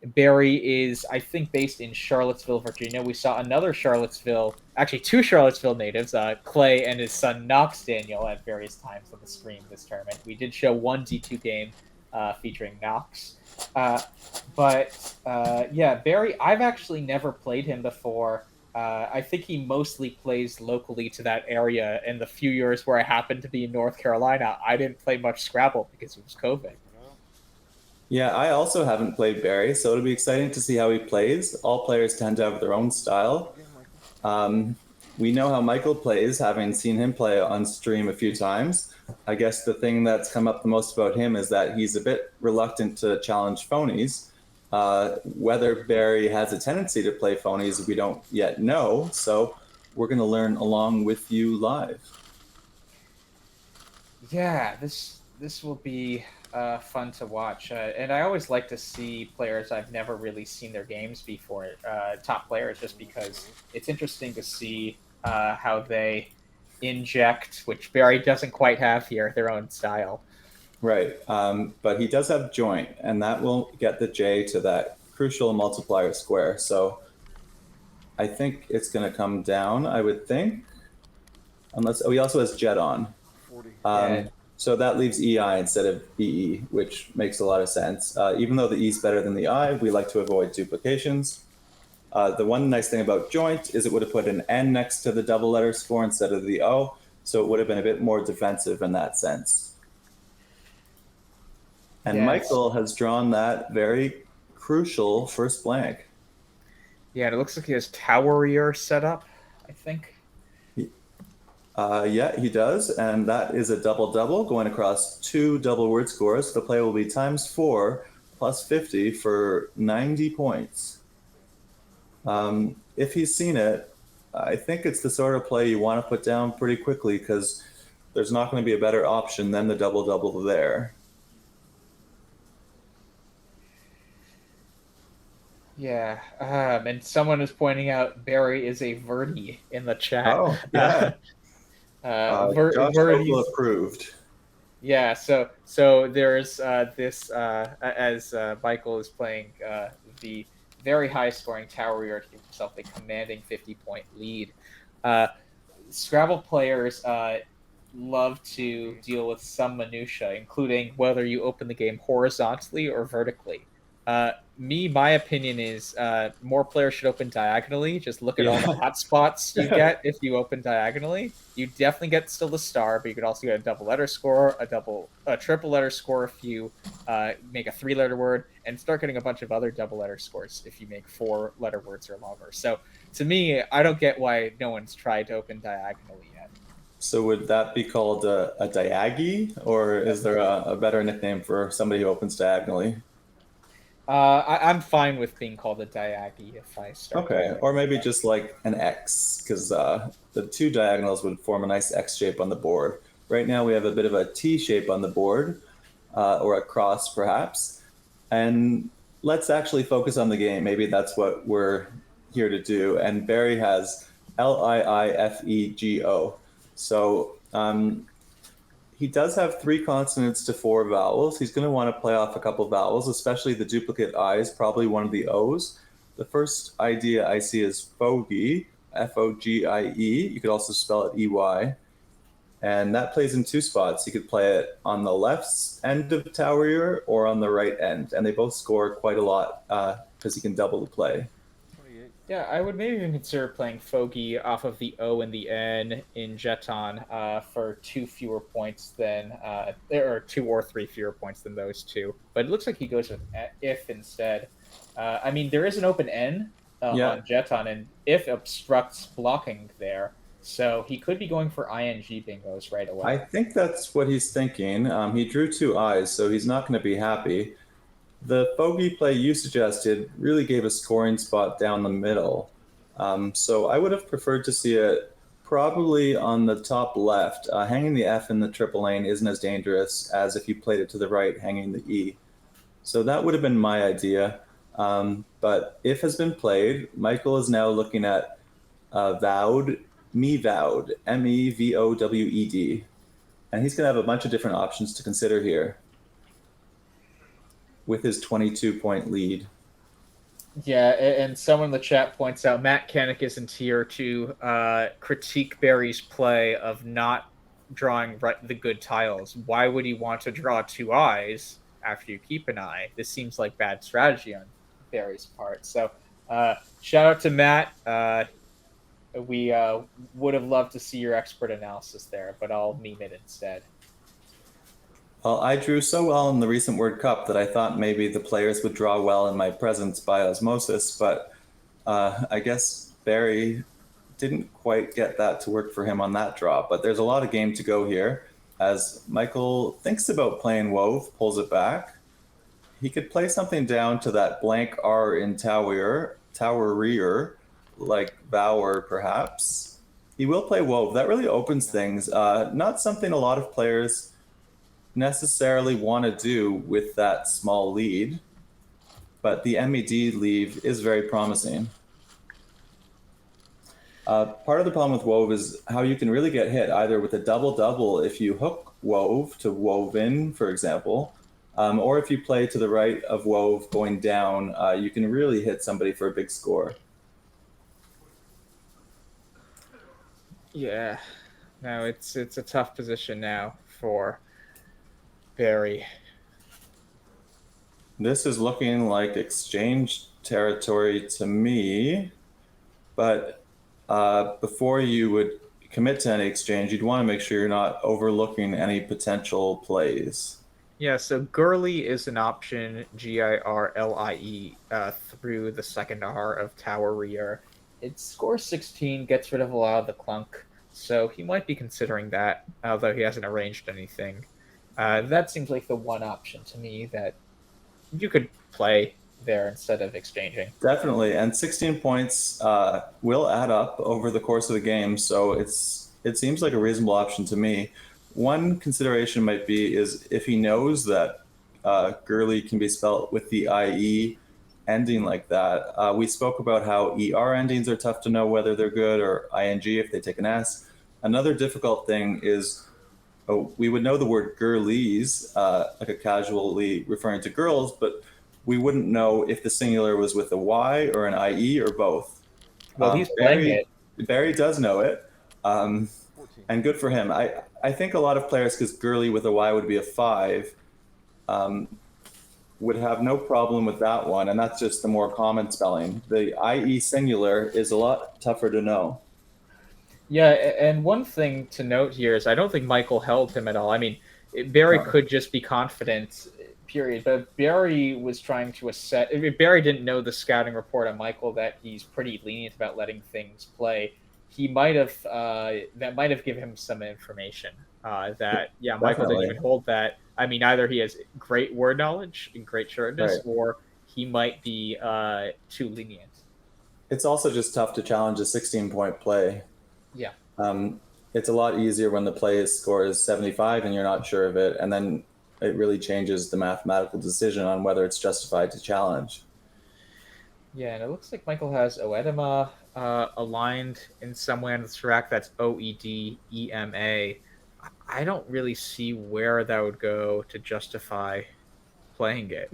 Barry is, I think, based in Charlottesville, Virginia. We saw another Charlottesville, actually two Charlottesville natives, Clay and his son Knox Daniel, at various times on the stream this tournament. We did show one D2 game featuring Knox. Yeah, Barry, I've actually never played him before. I think he mostly plays locally to that area. In the few years where I happened to be in North Carolina, I didn't play much Scrabble because it was COVID. Yeah, I also haven't played Barry, so it'll be exciting to see how he plays. All players tend to have their own style. We know how Michael plays, having seen him play on stream a few times. I guess the thing that's come up the most about him is that he's a bit reluctant to challenge phonies. Whether Barry has a tendency to play phonies, we don't yet know. So we're going to learn along with you live. Yeah, this will be fun to watch, and I always like to see players I've never really seen their games before, top players, just because it's interesting to see how they inject, which Barry doesn't quite have here, their own style. Right, but he does have joint, and that will get the J to that crucial multiplier square. So I think it's going to come down, I would think. Unless, he also has jet on. So that leaves EI instead of EE, which makes a lot of sense. Even though the E is better than the I, we like to avoid duplications. The one nice thing about joint is it would have put an N next to the double letter score instead of the O, so it would have been a bit more defensive in that sense. And yes. Michael has drawn that very crucial first blank. Yeah, it looks like he has Towerier set up, I think. Yeah, he does, and that is a double-double going across two double word scores. The play will be times 4 plus 50 for 90 points. If he's seen it, I think it's the sort of play you want to put down pretty quickly because there's not going to be a better option than the double-double there. Yeah, and someone is pointing out Barry is a Verdi in the chat. Oh, yeah. Josh approved. Yeah, so there's this as Michael is playing the very high scoring Tower to give himself a commanding 50-point lead. Scrabble players love to deal with some minutia, including whether you open the game horizontally or vertically. My opinion is more players should open diagonally. Just look at all the hot spots you get if you open diagonally. You definitely get still the star, but you could also get a double letter score, a triple letter score if you make a 3-letter word, and start getting a bunch of other double letter scores if you make 4-letter words or longer. So to me, I don't get why no one's tried to open diagonally yet. So would that be called a diagi, or is there a better nickname for somebody who opens diagonally? I'm fine with being called a diagi if I start. Okay, or maybe just like an X, because the two diagonals would form a nice X shape on the board. Right now we have a bit of a T shape on the board, or a cross perhaps. And let's actually focus on the game. Maybe that's what we're here to do. And Barry has Liifego. So he does have 3 consonants to 4 vowels. He's going to want to play off a couple vowels, especially the duplicate I is probably one of the O's. The first idea I see is fogie, F-O-G-I-E. You could also spell it E-Y. And that plays in 2 spots. You could play it on the left end of Towerier or on the right end. And they both score quite a lot because you can double the play. Yeah, I would maybe even consider playing Fogey off of the O and the N in Jeton for 2 fewer points than, or 2 or 3 fewer points than those two. But it looks like he goes with if instead. I mean, there is an open N on Jeton, and if obstructs blocking there. So he could be going for ING bingos right away. I think that's what he's thinking. He drew 2 I's, so he's not going to be happy. The fogey play you suggested really gave a scoring spot down the middle. So I would have preferred to see it probably on the top left. Hanging the F in the triple lane isn't as dangerous as if you played it to the right, hanging the E. So that would have been my idea. But if has been played, Michael is now looking at vowed, M-E-V-O-W-E-D. And he's going to have a bunch of different options to consider here with his 22-point lead. Yeah, and someone in the chat points out Matt Kanik isn't here to critique Barry's play of not drawing the good tiles. Why would he want to draw two eyes after you keep an eye? This seems like bad strategy on Barry's part. So shout out to Matt. We would have loved to see your expert analysis there, but I'll meme it instead. Well, I drew so well in the recent World Cup that I thought maybe the players would draw well in my presence by osmosis, but I guess Barry didn't quite get that to work for him on that draw. But there's a lot of game to go here. As Michael thinks about playing Wove, pulls it back. He could play something down to that blank R in Towerier, like Vower perhaps. He will play Wove. That really opens things. Not something a lot of players necessarily want to do with that small lead, but the MED leave is very promising. Part of the problem with Wove is how you can really get hit, either with a double-double if you hook Wove to Wove in, for example, or if you play to the right of Wove going down, you can really hit somebody for a big score. Yeah, no, it's a tough position now for Barry. This is looking like exchange territory to me, but before you would commit to any exchange, you'd want to make sure you're not overlooking any potential plays. Yeah, so Gurley is an option, Girlie, through the second R of Tower Rear. It scores 16, gets rid of a lot of the clunk, so he might be considering that, although he hasn't arranged anything. That seems like the one option to me that you could play there instead of exchanging. Definitely, and 16 points will add up over the course of the game, so it seems like a reasonable option to me. One consideration might be is if he knows that Gurley can be spelled with the IE ending like that. We spoke about how ER endings are tough to know whether they're good, or ING if they take an S. Another difficult thing is we would know the word girlies, like a casually referring to girls, but we wouldn't know if the singular was with a Y or an IE or both. Well, he's playing it. Barry does know it, and good for him. I think a lot of players, because girly with a Y would be a 5, would have no problem with that one, and that's just the more common spelling. The IE singular is a lot tougher to know. Yeah, and one thing to note here is I don't think Michael held him at all. I mean, Barry could just be confident, period. But Barry was trying to assess. Barry didn't know the scouting report on Michael that he's pretty lenient about letting things play. He might have that might have given him some information that Michael didn't even hold that. I mean, either he has great word knowledge and great sharpness, or he might be too lenient. It's also just tough to challenge a 16-point play. Yeah. It's a lot easier when the play score is 75 and you're not sure of it, and then it really changes the mathematical decision on whether it's justified to challenge. Yeah, and it looks like Michael has Oedema aligned in some way on the track. That's OEDEMA. I don't really see where that would go to justify playing it.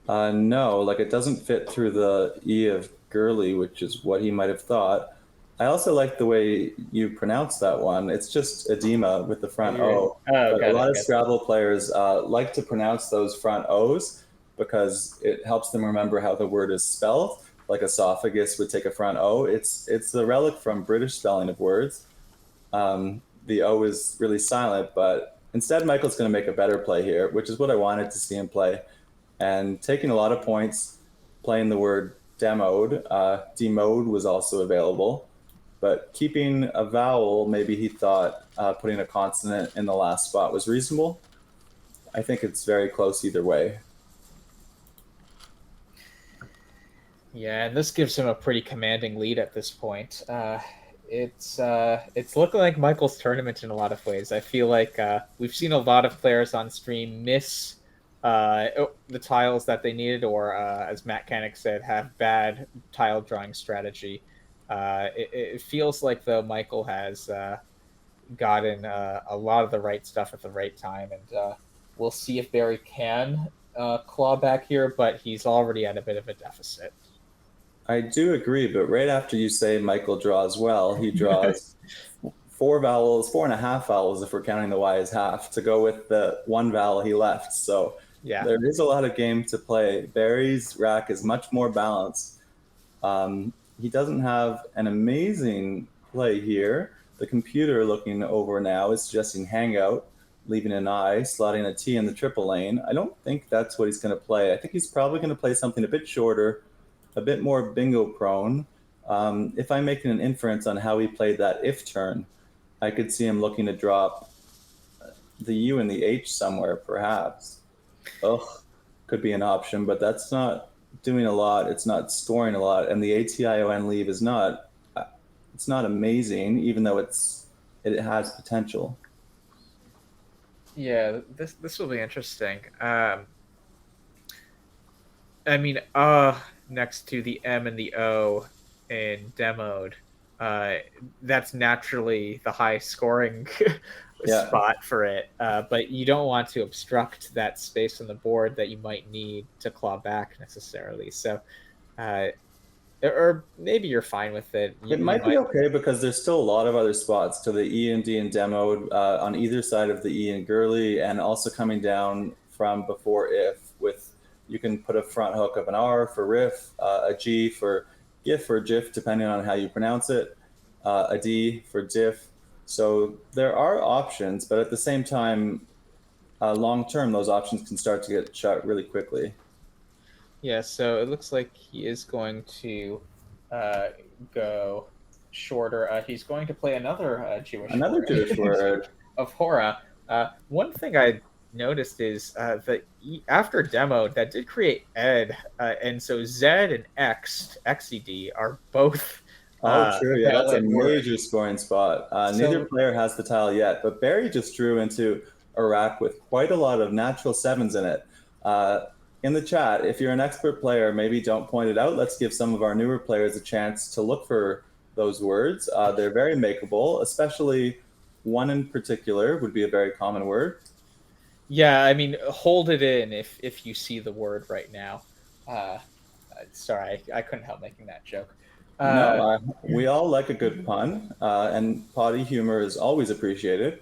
No, like it doesn't fit through the E of Gurley, which is what he might have thought. I also like the way you pronounce that one. It's just edema with the front O. A lot of Scrabble players like to pronounce those front O's because it helps them remember how the word is spelled. Like esophagus would take a front O. It's the relic from British spelling of words. The O is really silent, but instead Michael's going to make a better play here, which is what I wanted to see him play. And taking a lot of points, playing the word demoed. Demode was also available. But keeping a vowel, maybe he thought putting a consonant in the last spot was reasonable. I think it's very close either way. Yeah, and this gives him a pretty commanding lead at this point. It's looking like Michael's tournament in a lot of ways. I feel like we've seen a lot of players on stream miss the tiles that they needed, or as Matt Kanik said, have bad tile drawing strategy. It feels like though Michael has gotten a lot of the right stuff at the right time, and we'll see if Barry can claw back here, but he's already at a bit of a deficit. I do agree, but right after you say Michael draws well, he draws four vowels, 4.5 vowels if we're counting the Y as half, to go with the one vowel he left. So Yeah. there is a lot of game to play. Barry's rack is much more balanced. He doesn't have an amazing play here. The computer looking over now is suggesting hangout, leaving an I, slotting a T in the triple lane. I don't think that's what he's going to play. I think he's probably going to play something a bit shorter, a bit more bingo prone. If I'm making an inference on how he played that if turn, I could see him looking to drop the U and the H somewhere, perhaps. Ugh, could be an option, but that's not doing a lot. It's not scoring a lot, and the ATION leave is not. It's not amazing, even though it has potential. Yeah, this will be interesting. I mean, next to the M and the O in demoed, uh, that's naturally the high scoring Yeah, spot for it. But you don't want to obstruct that space on the board that you might need to claw back necessarily. So, uh, or maybe you're fine with it. it You might be might, okay because there's still a lot of other spots to the E and D and demoed on either side of the E and Gurley, and also coming down from before if with you can put a front hook of an R for riff, a G for GIF or GIF depending on how you pronounce it, a D for diff. So there are options, but at the same time, long term, those options can start to get shot really quickly. yeah. So it looks like he is going to uh, go shorter. He's going to play another Jewish Another word Jewish word. of Hora. One thing I noticed is that after demo, that did create ed, and so Z and XED are both Oh, true. Yeah, that's a valid words. major scoring spot. Neither So player has the tile yet, but Barry just drew into a rack with quite a lot of natural sevens in it. In the chat, if you're an expert player, maybe don't point it out. Let's give some of our newer players a chance to look for those words. They're very makeable, especially one in particular would be a very common word. yeah, I mean, hold it in if you see the word right now. Uh, sorry, I couldn't help making that joke. No, Uh, we all like a good pun, and potty humor is always appreciated.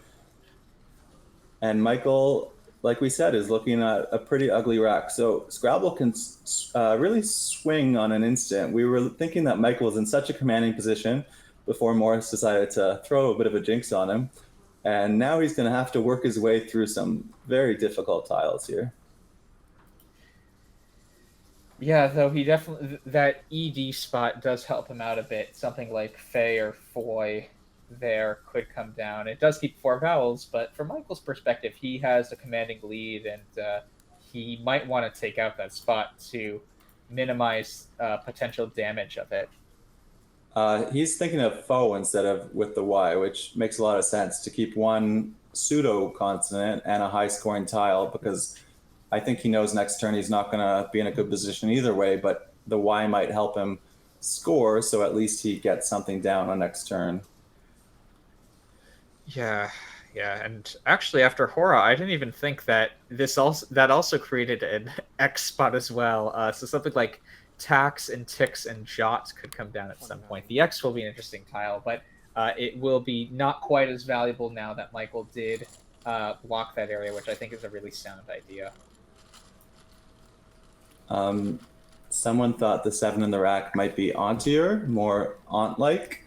And Michael, like we said, is looking at a pretty ugly rack. So Scrabble can really swing on an instant. We were thinking that Michael was in such a commanding position before Morris decided to throw a bit of a jinx on him. And now he's going to have to work his way through some very difficult tiles here. Yeah, though he definitely that ED spot does help him out a bit. Something like Fey or Foy there could come down. It does keep four vowels, but from Michael's perspective, he has a commanding lead, and he might want to take out that spot to minimize potential damage of it. He's thinking of foe instead of with the Y, which makes a lot of sense to keep one pseudo consonant and a high scoring tile because I think he knows next turn he's not going to be in a good position either way, but the Y might help him score, so at least he gets something down on next turn. Yeah, yeah, and actually after Hora, I didn't even think that this also created an X spot as well. So something like tax and ticks and jots could come down at some point. The X will be an interesting tile, but it will be not quite as valuable now that Michael did block that area, which I think is a really sound idea. Someone thought the 7 in the rack might be auntier, more aunt-like.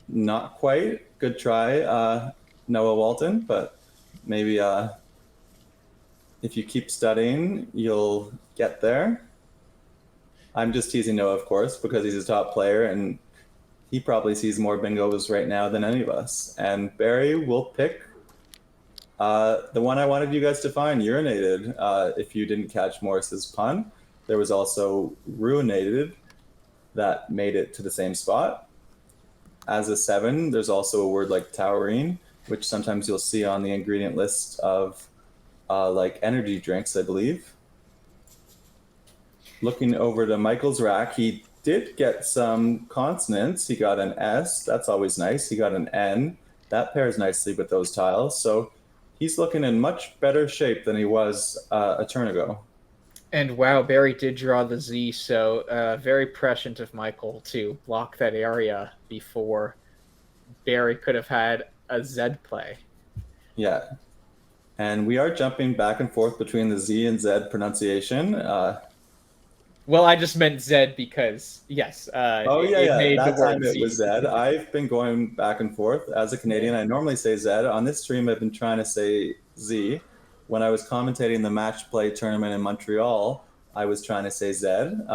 Not quite. Good try, Noah Walton, but maybe if you keep studying, you'll get there. I'm just teasing Noah, of course, because he's a top player and he probably sees more bingos right now than any of us. And Barry will pick the one I wanted you guys to find, urinated. If you didn't catch Morris's pun, there was also ruinated that made it to the same spot. As a 7, there's also a word like taurine, which sometimes you'll see on the ingredient list of like energy drinks, I believe. Looking over to Michael's rack, he did get some consonants. He got an S. That's always nice. He got an N. That pairs nicely with those tiles. So he's looking in much better shape than he was a turn ago. And wow, Barry did draw the Z, so very prescient of Michael to block that area before Barry could have had a Z play. Yeah. And we are jumping back and forth between the Z and Z pronunciation. Well, I just meant Z because, yes, Oh yeah, it yeah. made the That time word it Z. was Zed. I've been going back and forth as a Canadian. I normally say Zed. On this stream, I've been trying to say Z. When I was commentating the match play tournament in Montreal, I was trying to say Zed.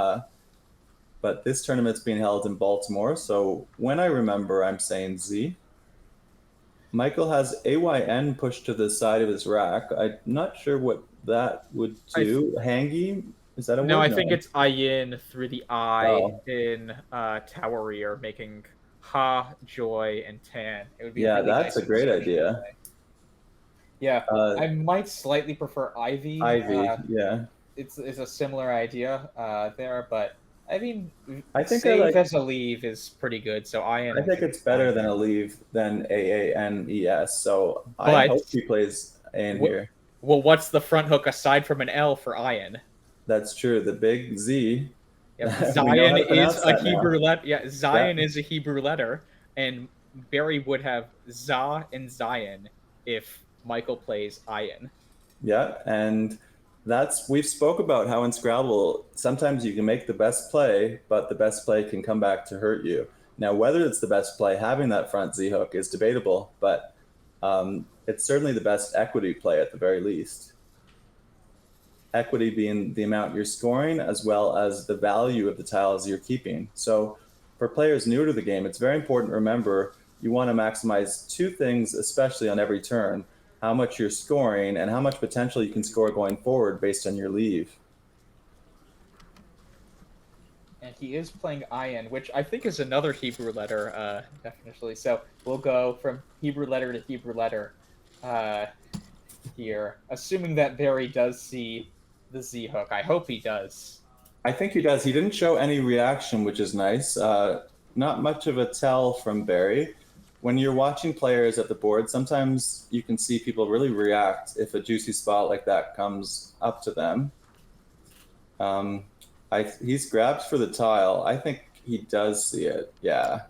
But this tournament's being held in Baltimore, so when I remember, I'm saying Z. Michael has AYN pushed to the side of his rack. I'm not sure what that would do. Hangy? Is that a No, word? I think No. it's Ayin through the I Oh, in Towereer, making Ha, Joy, and Tan. It would be a yeah, really that's nice a great insertion idea. play. Yeah, Uh, I might slightly prefer Ivy. Ivy, yeah. It's a similar idea there, but I mean, I think I save like. as a leave is pretty good. So I Ayin think could it's be fine better than there. a leave than AANES. So I But hope he plays in what? here. Well, what's the front hook aside from an L for Ayin? That's true. The big Z. Yep, We know Zion how to is pronounce a that now. Hebrew letter. Yeah, Yeah, Zion is a Hebrew letter, and Barry would have Za and Zion if Michael plays Ayin. yeah, and that's we've spoke about how in Scrabble sometimes you can make the best play, but the best play can come back to hurt you. Now, whether it's the best play, having that front Z hook is debatable, but it's certainly the best equity play at the very least. Equity being the amount you're scoring as well as the value of the tiles you're keeping. So for players new to the game, it's very important to remember you want to maximize two things, especially on every turn: how much you're scoring and how much potential you can score going forward based on your leave. And he is playing Ayin, which I think is another Hebrew letter, definitely. So we'll go from Hebrew letter to Hebrew letter uh, here, assuming that Barry does see the Z hook. I hope he does. I think he does. He didn't show any reaction, which is nice. Not much of a tell from Barry. When you're watching players at the board, sometimes you can see people really react if a juicy spot like that comes up to them. Um, he's grabbed for the tile. I think he does see it. Yeah.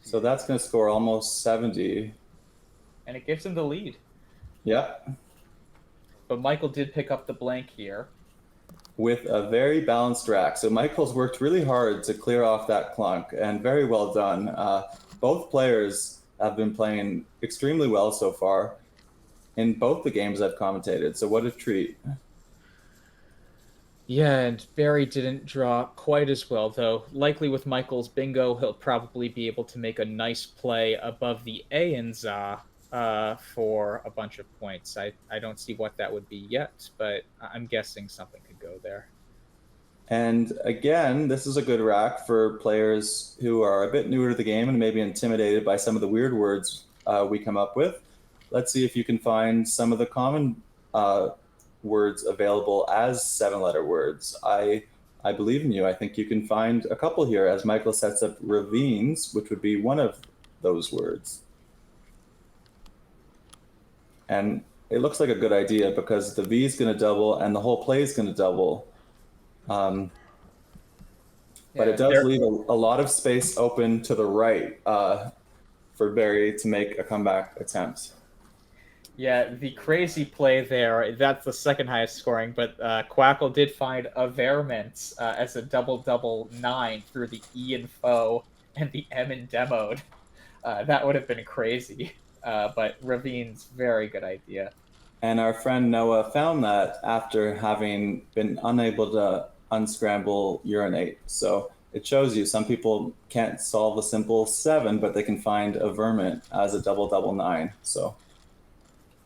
So that's going to score almost 70. And it gives him the lead. Yeah. But Michael did pick up the blank here. With a very balanced rack. So Michael's worked really hard to clear off that clunk, and very well done. Both players have been playing extremely well so far in both the games I've commentated. So what a treat. Yeah, and Barry didn't draw quite as well, though. Likely with Michael's bingo, he'll probably be able to make a nice play above the A in Za for a bunch of points. I don't see what that would be yet, but I'm guessing something could go there. And again, this is a good rack for players who are a bit newer to the game and maybe intimidated by some of the weird words we come up with. Let's see if you can find some of the common words available as 7-letter words. I believe in you. I think you can find a couple here as Michael sets up ravines, which would be one of those words. And it looks like a good idea because the V is going to double and the whole play is going to double. But it does leave a lot of space open to the right for Barry to make a comeback attempt. Yeah, the crazy play there, that's the second highest scoring, but Quackle did find a Vermint as a double-double 9 through the E in Foe and the M in Demoed. That would have been crazy, but Ravine's very good idea. And our friend Noah found that after having been unable to unscramble urinate. So it shows you some people can't solve a simple 7, but they can find a Vermint as a double-double 9. So,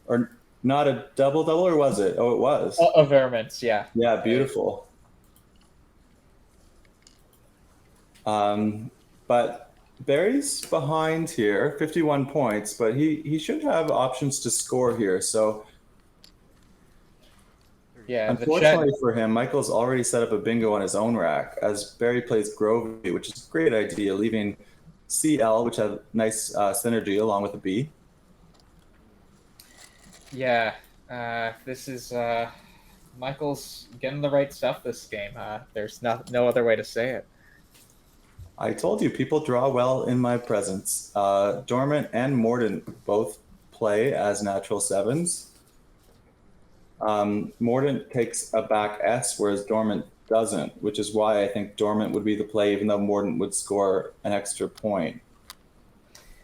or not a double-double, or was it? Oh, it was. A Vermint, yeah. Yeah, beautiful. But Barry's behind here, 51 points, but he should have options to score here. So yeah, unfortunately for him, Michael's already set up a bingo on his own rack as Barry plays Grovey, which is a great idea, leaving CL, which have nice synergy along with a B. Yeah, this is Michael's getting the right stuff this game. There's no other way to say it. I told you people draw well in my presence. Dormant and Mordant both play as natural sevens. Mordant takes a back S, whereas Dormant doesn't, which is why I think Dormant would be the play, even though Mordant would score an extra point.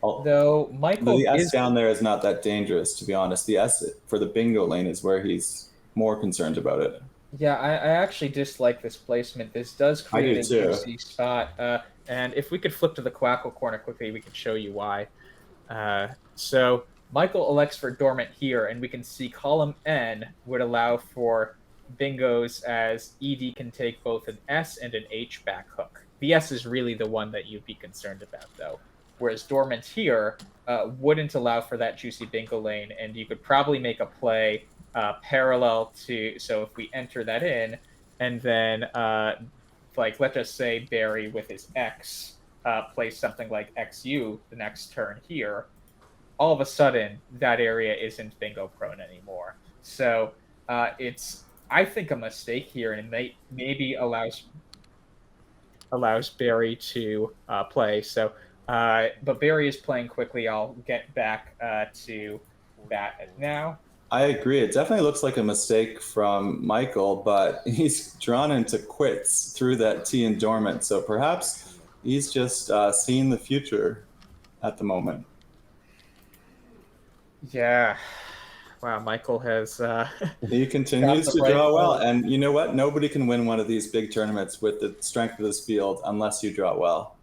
Though The Michael S is, down there is not that dangerous, to be honest. The S for the bingo lane is where he's more concerned about it. yeah, I actually dislike this placement. This does I create do a too. juicy spot. And if we could flip to the Quackle corner quickly, we could show you why. So Michael elects for Dormant here, and we can see column N would allow for bingos as ED can take both an S and an H back hook. The S is really the one that you'd be concerned about, though. Whereas Dormant here wouldn't allow for that juicy bingo lane, and you could probably make a play parallel to. So if we enter that in, and then like let's just say Barry with his X plays something like XU the next turn here, all of a sudden that area isn't bingo prone anymore. So it's I think a mistake here, and it maybe allows Barry to play. So, but Barry is playing quickly. I'll get back to that now. I agree. It definitely looks like a mistake from Michael, but he's drawn into quits through that T in Dormant. So perhaps he's just seeing the future at the moment. Yeah. Wow, Michael has He continues to draw well. And you know what? Nobody can win one of these big tournaments with the strength of this field unless you draw well.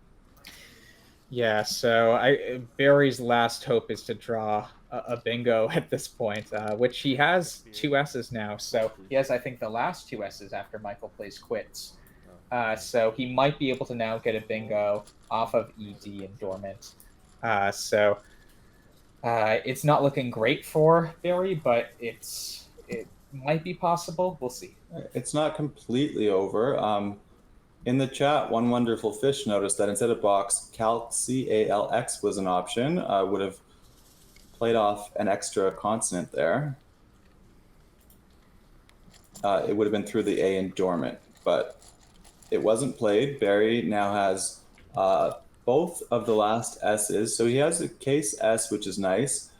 Yeah, so Barry's last hope is to draw a bingo at this point, which he has two S's now. So he has, I think, the last two S's after Michael plays quits. So he might be able to now get a bingo off of ED and Dormant. So it's not looking great for Barry, but it might be possible. We'll see. It's not completely over. In the chat, One Wonderful Fish noticed that instead of box, CALX was an option. Would have played off an extra consonant there. It would have been through the A in Dormant, but it wasn't played. Barry now has both of the last S's, so he has a case S, which is nice.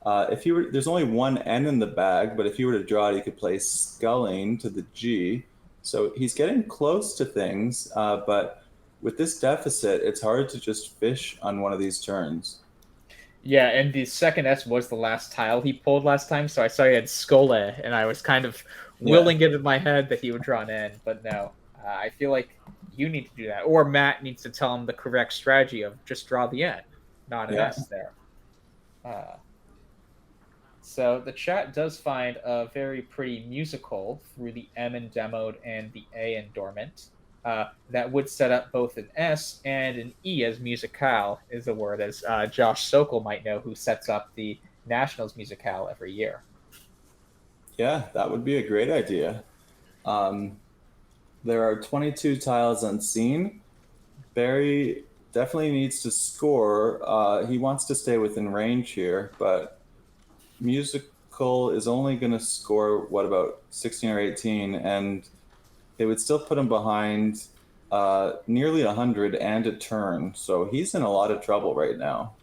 If you were, there's only one N in the bag, but if you were to draw it, he could play sculling to the G. So he's getting close to things, but with this deficit, it's hard to just fish on one of these turns. Yeah, and the second S was the last tile he pulled last time, so I saw he had Skole, and I was kind of willing it in my head that he would draw an N, but no. I feel like you need to do that, or Matt needs to tell him the correct strategy of just draw the N, not an S there. So the chat does find a very pretty musical through the M in demoed and the A in dormant. That would set up both an S and an E as musicale is a word, as Josh Sokol might know, who sets up the Nationals musicale every year. Yeah, that would be a great idea. There are 22 tiles unseen. Barry definitely needs to score. He wants to stay within range here, but musical is only going to score, what, about 16 or 18, and it would still put him behind nearly 100 and a turn. So he's in a lot of trouble right now.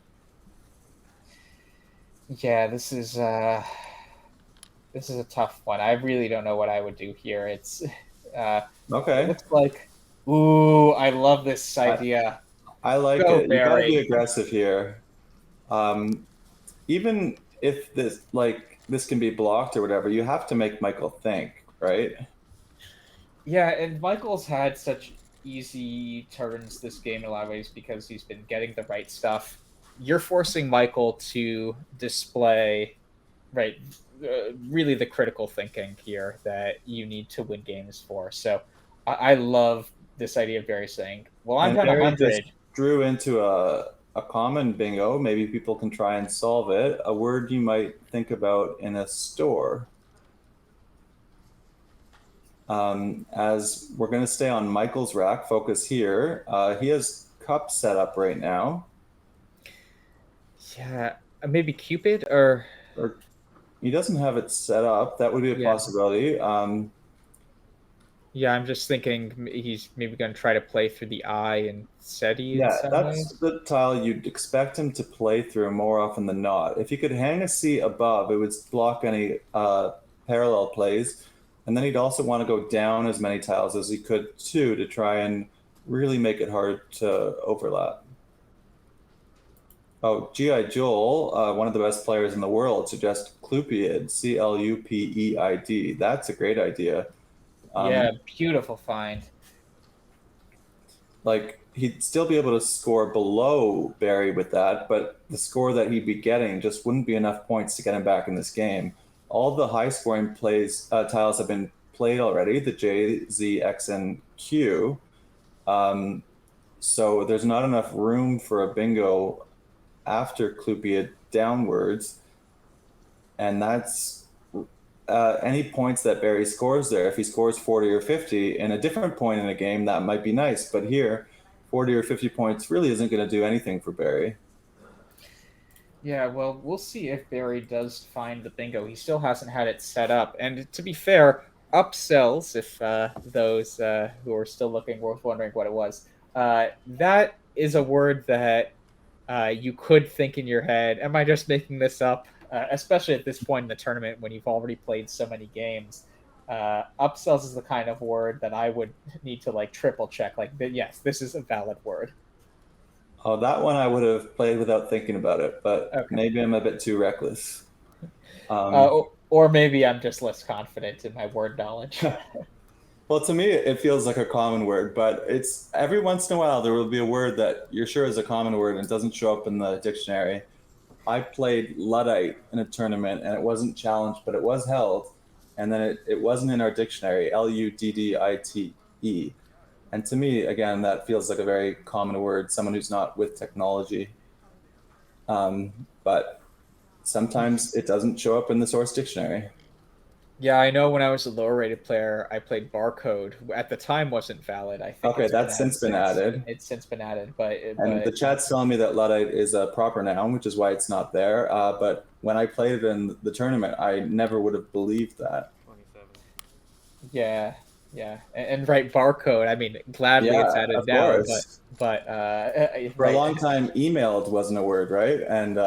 Yeah, this is a tough one. I really don't know what I would do here. It's okay. It looks like, ooh, I love this idea. I like Go, it. Barry. You gotta be aggressive here. Even if this can be blocked or whatever, you have to make Michael think, right? Yeah, and Michael's had such easy turns this game in a lot of ways because he's been getting the right stuff. You're forcing Michael to display, right, really the critical thinking here that you need to win games for. So I love this idea of Barry saying, well, I'm down 100. Drew into a common bingo. Maybe people can try and solve it. A word you might think about in a store. As we're going to stay on Michael's rack, focus here. He has cup set up right now. Yeah, maybe Cupid or He doesn't have it set up. That would be a Yeah. possibility. Yeah, I'm just thinking he's maybe going to try to play through the I and SETI in Yeah, some that's ways. the tile you'd expect him to play through more often than not. If he could hang a C above, it would block any parallel plays. And then he'd also want to go down as many tiles as he could too to try and really make it hard to overlap. Oh, G.I. Joel, one of the best players in the world, suggests Clupeid, Clupeid. That's a great idea. Yeah, Um, beautiful find. like he'd still be able to score below Barry with that, but the score that he'd be getting just wouldn't be enough points to get him back in this game. All the high scoring plays tiles have been played already, the J, Z, X, and Q. Um, so there's not enough room for a bingo after Clupia downwards, and that's any points that Barry scores there. If he scores 40 or 50 in a different point in a game, that might be nice. But here, 40 or 50 points really isn't going to do anything for Barry. Yeah, well, we'll see if Barry does find the bingo. He still hasn't had it set up. And to be fair, upsells, if those who are still looking were wondering what it was, that is a word that you could think in your head, am I just making this up? Especially at this point in the tournament when you've already played so many games. Upsells is the kind of word that I would need to like triple check. Like, yes, this is a valid word. Oh, that one I would have played without thinking about it, but Okay. maybe I'm a bit too reckless. Uh, Um, or maybe I'm just less confident in my word knowledge. well, to me, it feels like a common word, but it's every once in a while there will be a word that you're sure is a common word and doesn't show up in the dictionary. I played Luddite in a tournament and it wasn't challenged, but it was held. And then it wasn't in our dictionary, Luddite. And to me, again, that feels like a very common word, someone who's not with technology. But sometimes it doesn't show up in the source dictionary. Yeah, I know when I was a lower rated player, I played barcode. At the time wasn't valid. I think Okay, it's been that's added since been since. added. It's since been added, but And the chat's telling me that Luddite is a proper noun, which is why it's not there. But when I played it in the tournament, I never would have believed that. 27. yeah, yeah, and right barcode. I mean, gladly it's Yeah, added of now, course. but For a right, long time, emailed wasn't a word, right? And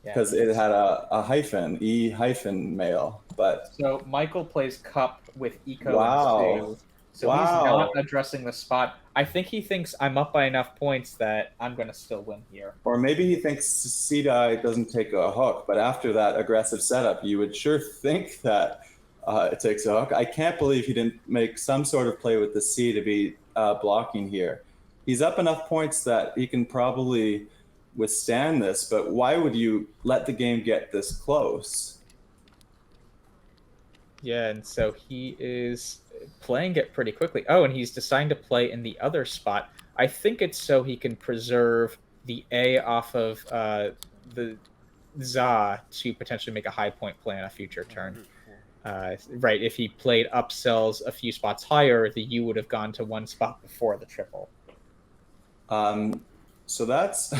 yeah. because it had a hyphen, hyphen mail. But So Michael plays cup with eco and wow, Sue. So he's not wow. addressing the spot. I think he thinks I'm up by enough points that I'm going to still win here. Or maybe he thinks C-die doesn't take a hook, but after that aggressive setup, you would sure think that it takes a hook. I can't believe he didn't make some sort of play with the C to be blocking here. He's up enough points that he can probably withstand this, but why would you let the game get this close? Yeah, and so he is playing it pretty quickly. Oh, and he's deciding to play in the other spot. I think it's so he can preserve the A off of the Za to potentially make a high point play on a future turn. 104. Right, if he played upsells a few spots higher, the U would have gone to one spot before the triple. Um, so that's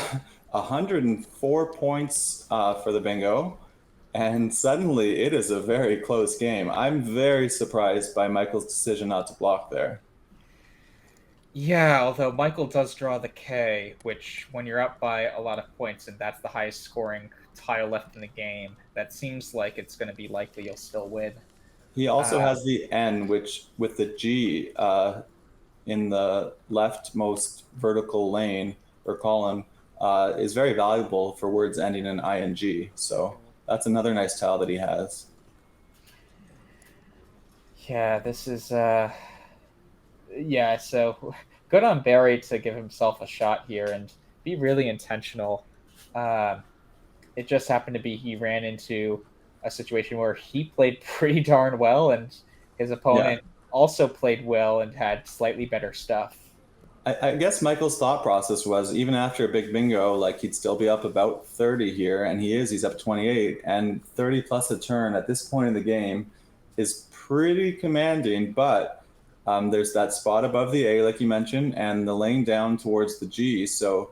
104 points for the bingo. And suddenly it is a very close game. I'm very surprised by Michael's decision not to block there. Yeah, although Michael does draw the K, which when you're up by a lot of points and that's the highest scoring tile left in the game, that seems like it's going to be likely you'll still win. He also Uh, has the N, which with the G in the leftmost vertical lane or column is very valuable for words ending in ing. So that's another nice tile that he has. yeah, this is yeah, so good on Barry to give himself a shot here and be really intentional. Um, it just happened to be he ran into a situation where he played pretty darn well, and his Yeah. opponent also played well and had slightly better stuff. I guess Michael's thought process was even after a big bingo, like he'd still be up about 30 here, and he's up 28, and 30 plus a turn at this point in the game is pretty commanding, but there's that spot above the A, like you mentioned, and the lane down towards the G, so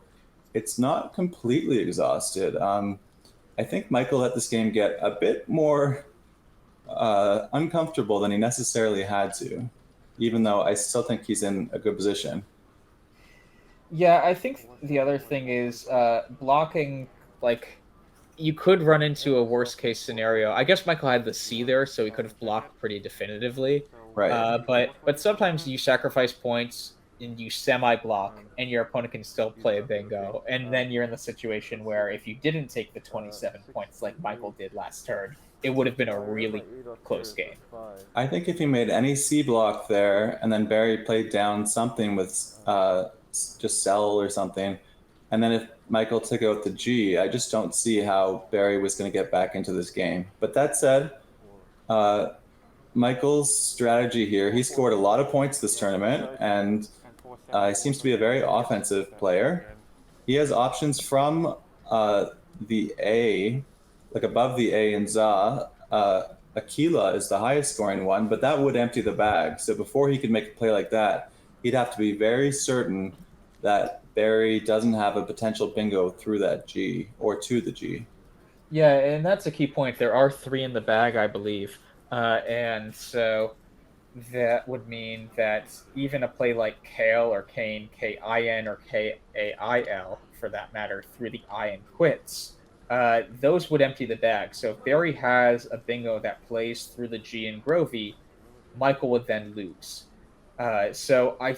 it's not completely exhausted. I think Michael let this game get a bit more uncomfortable than he necessarily had to, even though I still think he's in a good position. Yeah, I think the other thing is blocking. Like, you could run into a worst case scenario. I guess Michael had the C there, so he could have blocked pretty definitively. Right. But sometimes you sacrifice points and you semi block, and your opponent can still play a bingo, and then you're in the situation where if you didn't take the 27 points like Michael did last turn, it would have been a really close game. I think if he made any C block there, and then Barry played down something with just sell or something, and then if Michael took out the G, I just don't see how Barry was going to get back into this game. But that said, uh, Michael's strategy here, he scored a lot of points this tournament, and he seems to be a very offensive player. He has options from the A, like above the A in Za. Aquila is the highest scoring one, but that would empty the bag. So before he could make a play like that, he'd have to be very certain that Barry doesn't have a potential bingo through that G or to the G. Yeah, and that's a key point. There are three in the bag, I believe. And so that would mean that even a play like Kale or Kane, K-I-N or K-A-I-L, for that matter, through the I and quits, those would empty the bag. So if Barry has a bingo that plays through the G and Grovey, Michael would then lose. So I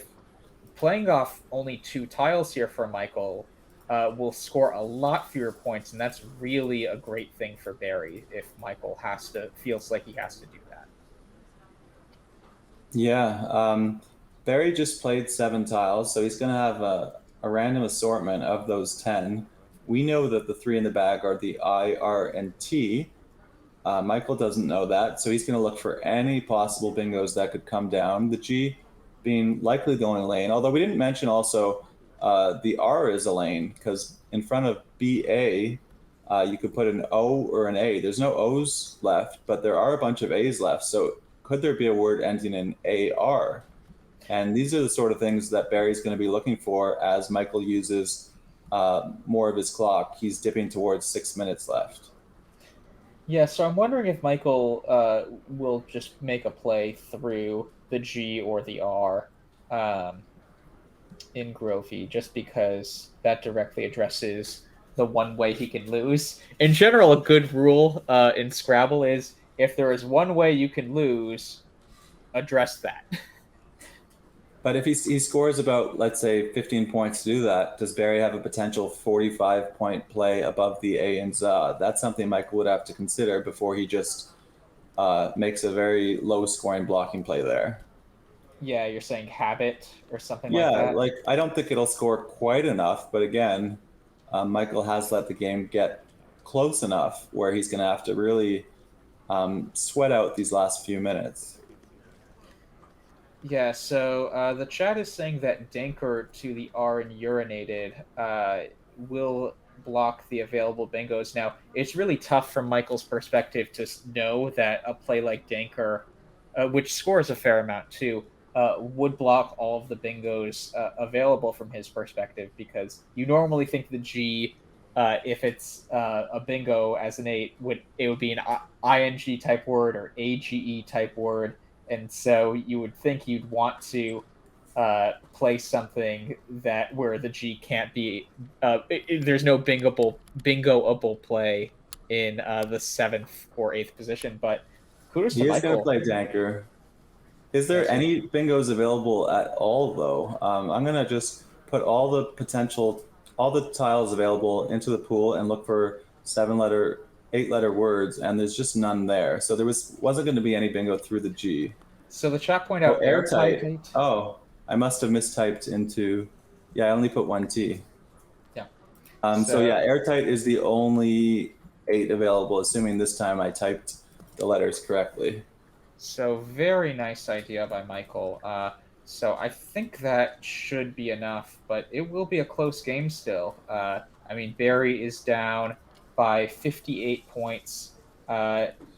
playing off only two tiles here for Michael will score a lot fewer points, and that's really a great thing for Barry if Michael feels like he has to do that. Yeah, Barry just played 7 tiles, so he's going to have a random assortment of those 10. We know that the three in the bag are the I, R, and T. Michael doesn't know that, so he's going to look for any possible bingos that could come down. The G being likely the only lane, although we didn't mention also the R is a lane, because in front of BA, you could put an O or an A. There's no O's left, but there are a bunch of A's left. So could there be a word ending in AR? And these are the sort of things that Barry's going to be looking for as Michael uses more of his clock. He's dipping towards 6 minutes left. Yeah, so I'm wondering if Michael will just make a play through the G or the R um, in Grovey, just because that directly addresses the one way he can lose. In general, a good rule in Scrabble is if there is one way you can lose, address that. But if he scores about, let's say, 15 points to do that, does Barry have a potential 45-point play above the A and ZA? That's something Michael would have to consider before he just makes a very low-scoring blocking play there. Yeah, you're saying habit or something Yeah, like that? like I don't think it'll score quite enough, but again, Michael has let the game get close enough where he's going to have to really sweat out these last few minutes. Yeah, so the chat is saying that Danker to the R and urinated will block the available bingos. Now, it's really tough from Michael's perspective to know that a play like Danker, which scores a fair amount too, would block all of the bingos available from his perspective, because you normally think the G, if it's a bingo as an 8, would be an ing type word or age type word, and so you would think you'd want to play something that where the G can't be. There's no bingoable play in the 7th or 8th position, but kudos to He is going to Michael. play Danker. Is there Yes, any bingos available at all, though? I'm going to just put all the tiles available into the pool and look for 7-letter, 8-letter words, and there's just none there. So wasn't going to be any bingo through the G. so the chat point Oh, out airtight. airtight. Oh, I must have mistyped into. Yeah, I only put one T. Yeah. So yeah, airtight is the only 8 available, assuming this time I typed the letters correctly. So very nice idea by Michael. So I think that should be enough, but it will be a close game still. I mean, Barry is down by 58 points.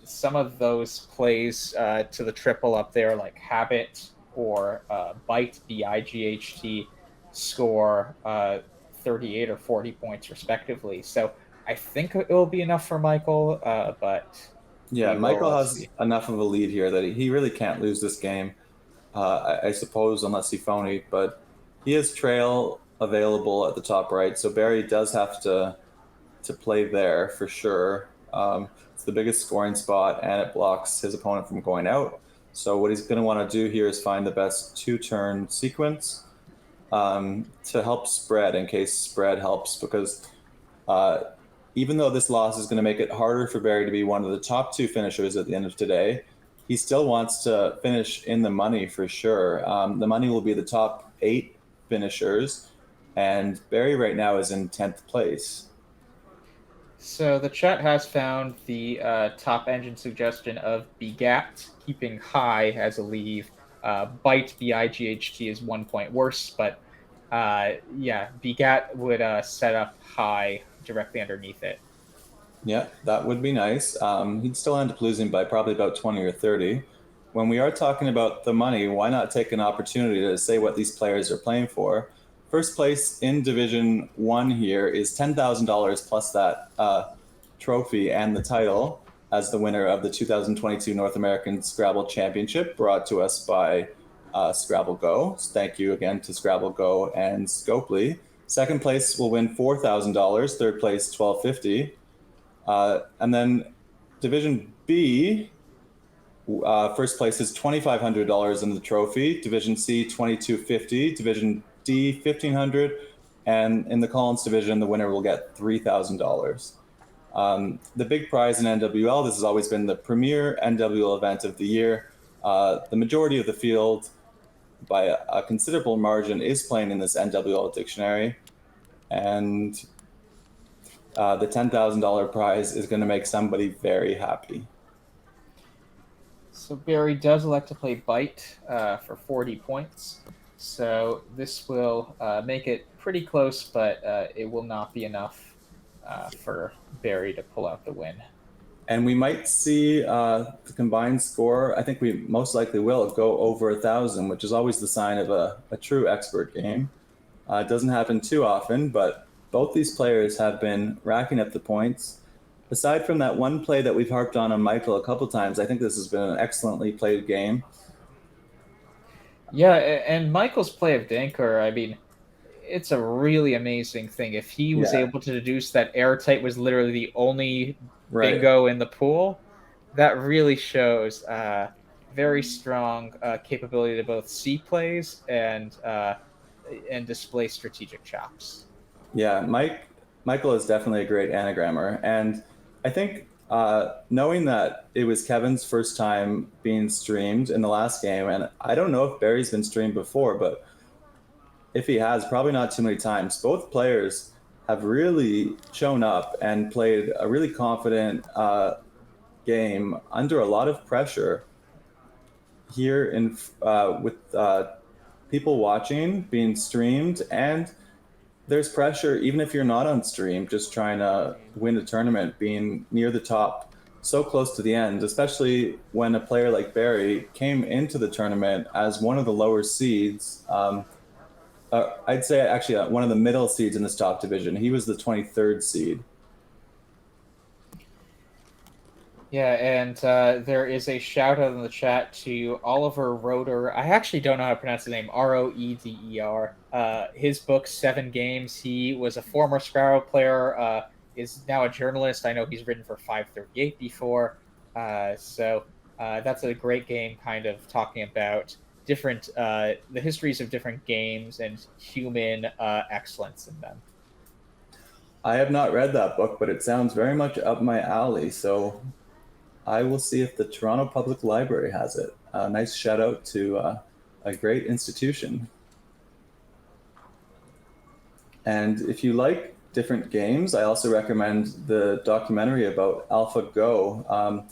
Some of those plays to the triple up there, like Habit or Bite, BIGHT, score 38 or 40 points respectively. So I think it will be enough for Michael, but Yeah, we will Michael has see. enough of a lead here that he really can't lose this game. I suppose, unless he phonied, but he has trail available at the top right, so Barry does have to play there for sure. It's the biggest scoring spot, and it blocks his opponent from going out. So what he's going to want to do here is find the best two-turn sequence to help spread in case spread helps, because uh, even though this loss is going to make it harder for Barry to be one of the top two finishers at the end of today, he still wants to finish in the money for sure. The money will be the top 8 finishers, and Barry right now is in 10th place. So the chat has found the top engine suggestion of Begat, keeping high as a leave. Bite, BIGHT, is 1 point worse, but yeah, Begat would set up high directly underneath it. Yeah, that would be nice. He'd still end up losing by probably about 20 or 30. When we are talking about the money, why not take an opportunity to say what these players are playing for? First place in Division 1 here is $10,000 plus that trophy and the title as the winner of the 2022 North American Scrabble Championship, brought to us by Scrabble Go. So thank you again to Scrabble Go and Scopely. Second place will win $4,000. Third place, $1,250. And then Division B, first place is $2,500 in the trophy. Division C, $2,250. Division D, $1,500. And in the Collins division, the winner will get $3,000. The big prize in NWL, this has always been the premier NWL event of the year. The majority of the field, by a considerable margin, is playing in this NWL dictionary. And the $10,000 prize is going to make somebody very happy. So Barry does elect to play Bite for 40 points. So this will make it pretty close, but it will not be enough for Barry to pull out the win. And we might see the combined score. I think we most likely will go over 1,000, which is always the sign of a true expert game. It doesn't happen too often, but both these players have been racking up the points. Aside from that one play that we've harped on Michael a couple times, I think this has been an excellently played game. Yeah, and Michael's play of Dankar, I mean, it's a really amazing thing. If he was Yeah, able to deduce that airtight was literally the only right. bingo in the pool, that really shows very strong capability to both see plays and display strategic chops. Yeah, Michael is definitely a great anagrammer, and I think knowing that it was Kevin's first time being streamed in the last game, and I don't know if Barry's been streamed before, but if he has, probably not too many times. Both players have really shown up and played a really confident game under a lot of pressure here in with people watching, being streamed, and there's pressure even if you're not on stream, just trying to win a tournament, being near the top, so close to the end, especially when a player like Barry came into the tournament as one of the lower seeds. I'd say actually one of the middle seeds in this top division. He was the 23rd seed. Yeah, and there is a shout out in the chat to Oliver Roeder. I actually don't know how to pronounce the name. Roeder. His book, 7 Games. He was a former Scrabble player. Is now a journalist. I know he's written for 538 before. That's a great game, kind of talking about different the histories of different games and human excellence in them. I have not read that book, but it sounds very much up my alley. So I will see if the Toronto Public Library has it. A nice shout out to a great institution. And if you like different games, I also recommend the documentary about AlphaGo.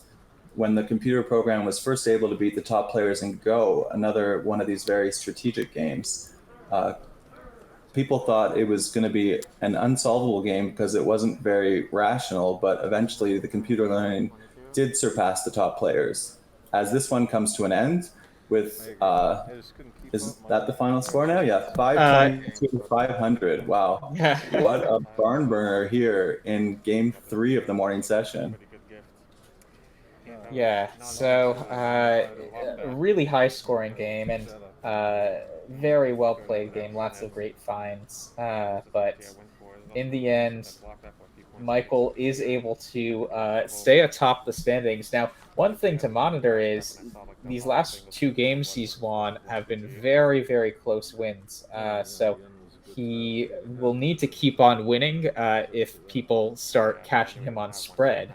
When the computer program was first able to beat the top players in Go, another one of these very strategic games. People thought it was going to be an unsolvable game because it wasn't very rational, but eventually the computer learning did surpass the top players. As this one comes to an end, with is that the final score now? Yeah, 520 to 500. Wow, Yeah. what a barn burner here in game 3 of the morning session. Yeah, so a really high scoring game and very well played game. Lots of great finds, but in the end, Michael is able to stay atop the standings. Now, one thing to monitor is these last 2 games he's won have been very, very close wins. So he will need to keep on winning if people start catching him on spread.